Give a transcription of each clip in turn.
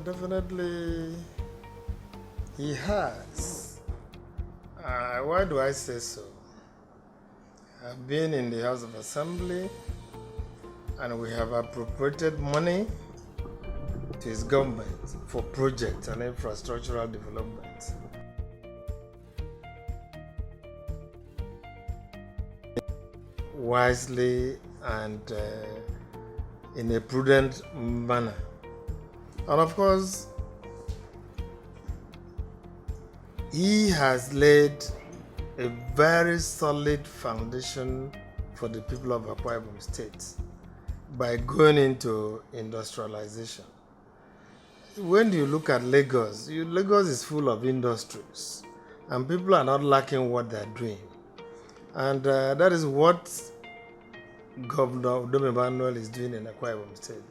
definitely he has. Why do I say so? I've been in the House of Assembly and we have appropriated money to his government for projects and infrastructural development. Wisely and in a prudent manner. And of course, he has laid a very solid foundation for the people of Akwa Ibom State by going into industrialization. When you look at Lagos, Lagos is full of industries and people are not lacking what they're doing. And that is what Governor Udom Emmanuel is doing in Akwa Ibom State.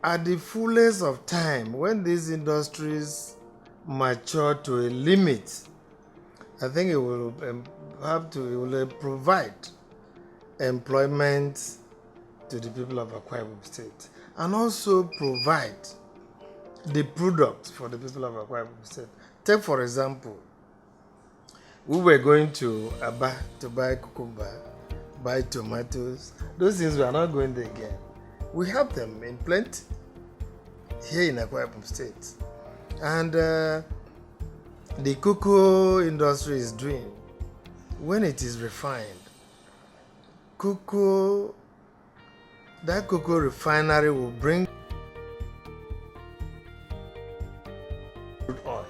At the fullest of time, when these industries mature to a limit, I think it will provide employment to the people of Akwa Ibom State and also provide the products for the people of Akwa Ibom State. Take for example, we were going to Aba to buy cucumber, buy tomatoes. Those things we are not going there again. We have them in plenty here in Akwa Ibom State. And the cocoa industry is doing, when it is refined, that cocoa refinery will bring crude oil.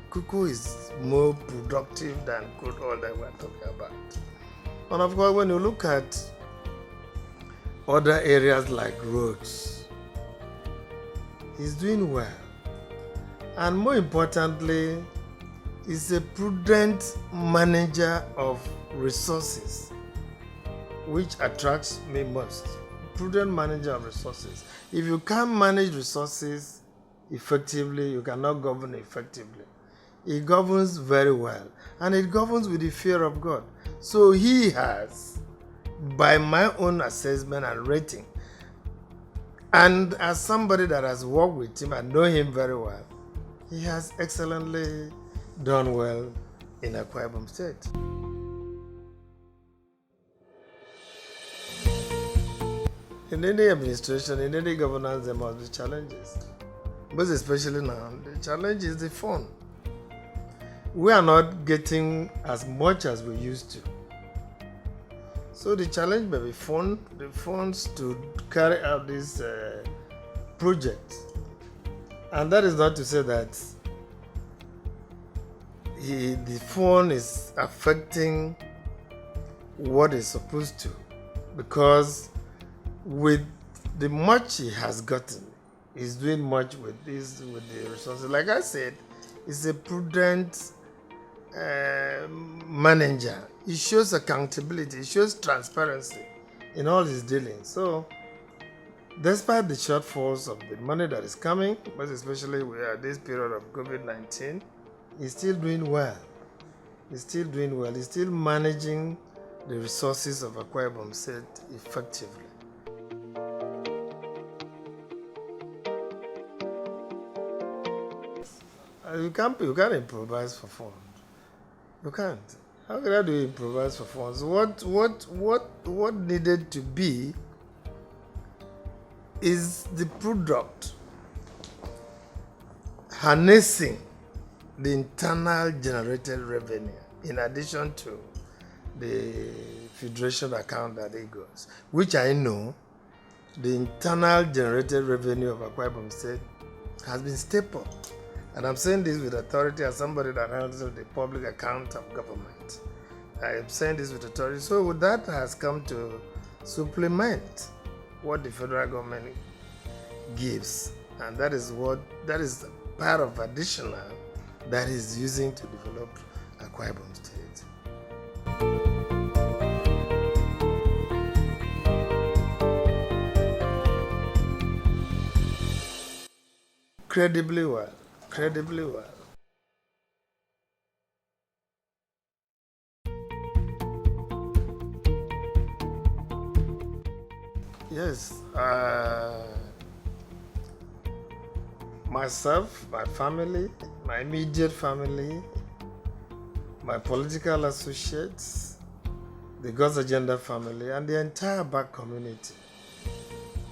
Cocoa is more productive than crude oil that we're talking about. And of course, when you look at other areas like roads, he's doing well. And more importantly, he's a prudent manager of resources, which attracts me most. Prudent manager of resources. If you can't manage resources effectively, you cannot govern effectively. He governs very well, and it governs with the fear of God. So he has, by my own assessment and rating, and as somebody that has worked with him and know him very well, he has excellently done well in Akwa Ibom State. In any administration, in any governance, there must be challenges. But especially now, the challenge is the fund. We are not getting as much as we used to. So the challenge may be the funds to carry out this project. And that is not to say that the fund is affecting what it's supposed to, because with the much he has gotten, he's doing much with the resources. Like I said, he's a prudent manager. He shows accountability, he shows transparency in all his dealings. So, despite the shortfalls of the money that is coming, but especially we are at this period of COVID-19, he's still doing well. He's still doing well. He's still managing the resources of Akwa Ibom State effectively. You can't improvise for fun. You can't. How can you improvise for funds? What needed to be is the product harnessing the internal generated revenue in addition to the federation account that it goes, which I know the internal generated revenue of Akwa Ibom State has been stapled. And I'm saying this with authority as somebody that handles the public account of government. I am saying this with authority. So that has come to supplement what the federal government gives. And that is part of additional that is using to develop Akwa Ibom State. Incredibly well. Incredibly well. Yes, myself, my family, my immediate family, my political associates, the God's Agenda family, and the entire back community.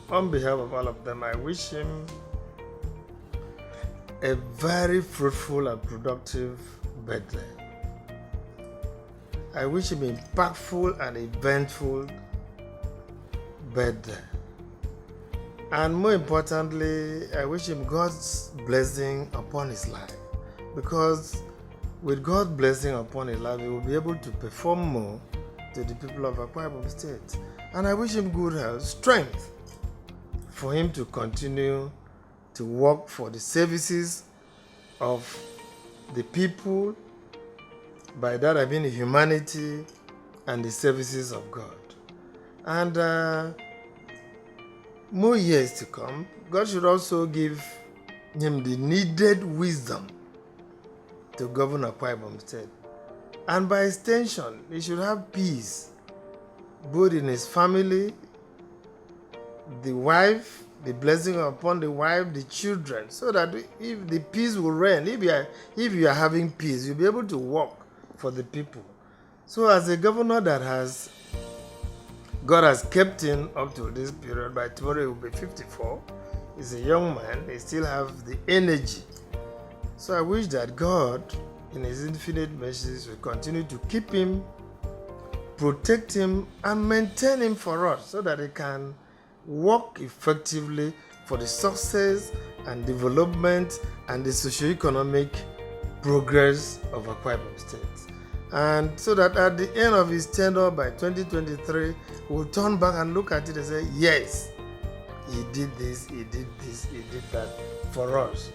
On behalf of all of them, I wish him a very fruitful and productive birthday. I wish him impactful and eventful birthday. And more importantly, I wish him God's blessing upon his life. Because with God's blessing upon his life, he will be able to perform more to the people of Akwa Ibom State. And I wish him good health, strength, for him to continue to work for the services of the people. By that I mean humanity and the services of God. And more years to come, God should also give him the needed wisdom to govern Akwa Ibom State. And by extension, he should have peace, both in his family, the wife, the blessing upon the wife, the children, so that if the peace will reign, if you are having peace, you'll be able to work for the people. So as a governor that God has kept him up to this period, by tomorrow he will be 54. He's a young man, he still have the energy. So I wish that God, in his infinite mercies, will continue to keep him, protect him, and maintain him for us, so that he can work effectively for the success and development and the socio-economic progress of Akwa Ibom State. And so that at the end of his tenure by 2023, we'll turn back and look at it and say, yes, he did this, he did this, he did that for us.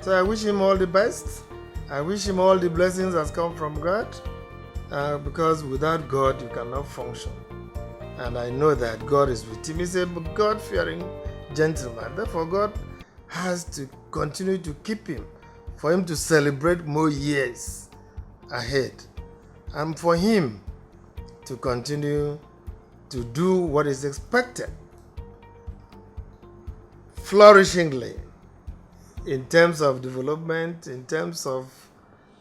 So I wish him all the best. I wish him all the blessings that come from God, because without God, you cannot function. And I know that God is with him. He's a God-fearing gentleman. Therefore, God has to continue to keep him, for him to celebrate more years ahead, and for him to continue to do what is expected flourishingly in terms of development, in terms of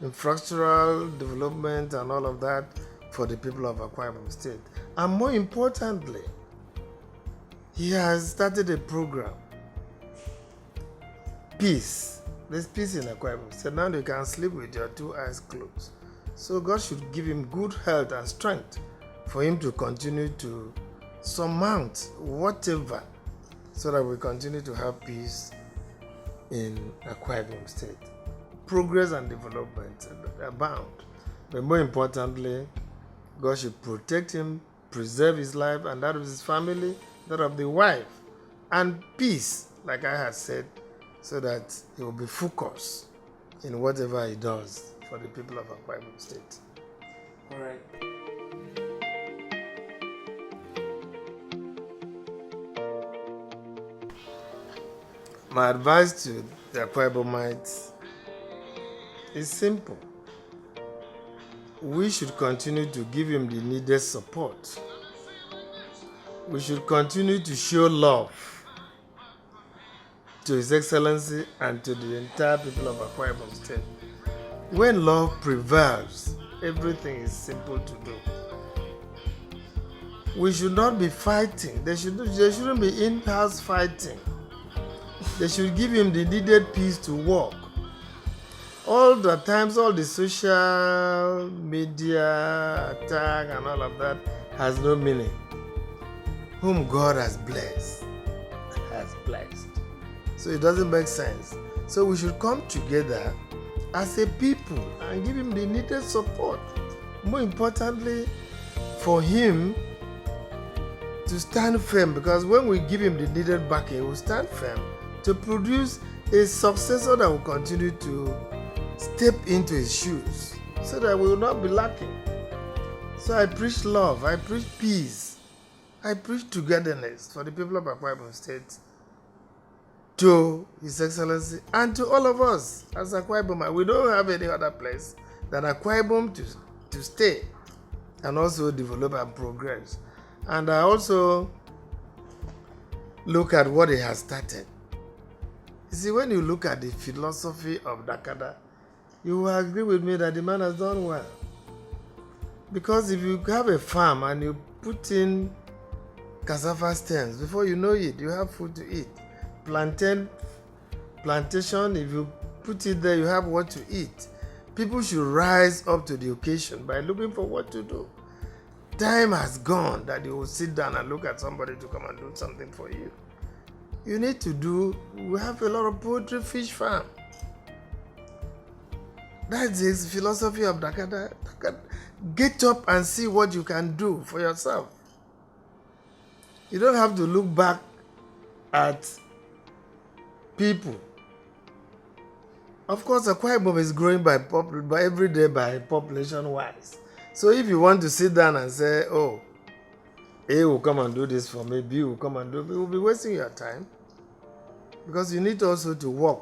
infrastructural development and all of that for the people of Akwa Ibom State. And more importantly, he has started a program, peace. There's peace in Akwa Ibom State. Now you can sleep with your two eyes closed. So God should give him good health and strength for him to continue to surmount whatever, so that we continue to have peace in Akwa Ibom State. Progress and development abound. But more importantly, God should protect him, preserve his life and that of his family, that of the wife, and peace, like I had said, so that he will be focused in whatever he does for the people of Akwa Ibom State. All right. My advice to the Akwa Ibomites is simple. We should continue to give him the needed support. We should continue to show love to His Excellency and to the entire people of Akwa Ibom State. When love prevails, everything is simple to do. We should not be fighting. There shouldn't be in-house fighting. They should give him the needed peace to work. All the times, all the social media attack and all of that has no meaning. Whom God has blessed. So it doesn't make sense. So we should come together as a people and give him the needed support. More importantly, for him to stand firm, because when we give him the needed backing, he will stand firm to produce a successor that will continue to step into his shoes, so that we will not be lacking. So I preach love, I preach peace, I preach togetherness for the people of Akwa Ibom State, to His Excellency and to all of us as Akwa Ibom. We don't have any other place than Akwa Ibom to stay and also develop and progress. And I also look at what he has started. You see, when you look at the philosophy of Dakada, you will agree with me that the man has done well. Because if you have a farm and you put in cassava stems, before you know it, you have food to eat. Plantation, if you put it there, you have what to eat. People should rise up to the occasion by looking for what to do. Time has gone that you will sit down and look at somebody to come and do something for you. You need to do, we have a lot of poultry fish farm. That's the philosophy of Dakada. Get up and see what you can do for yourself. You don't have to look back at people. Of course, Akwa Ibom is growing by every day by population-wise. So if you want to sit down and say, oh, A will come and do this for me, B will come and do it, you will be wasting your time. Because you need also to work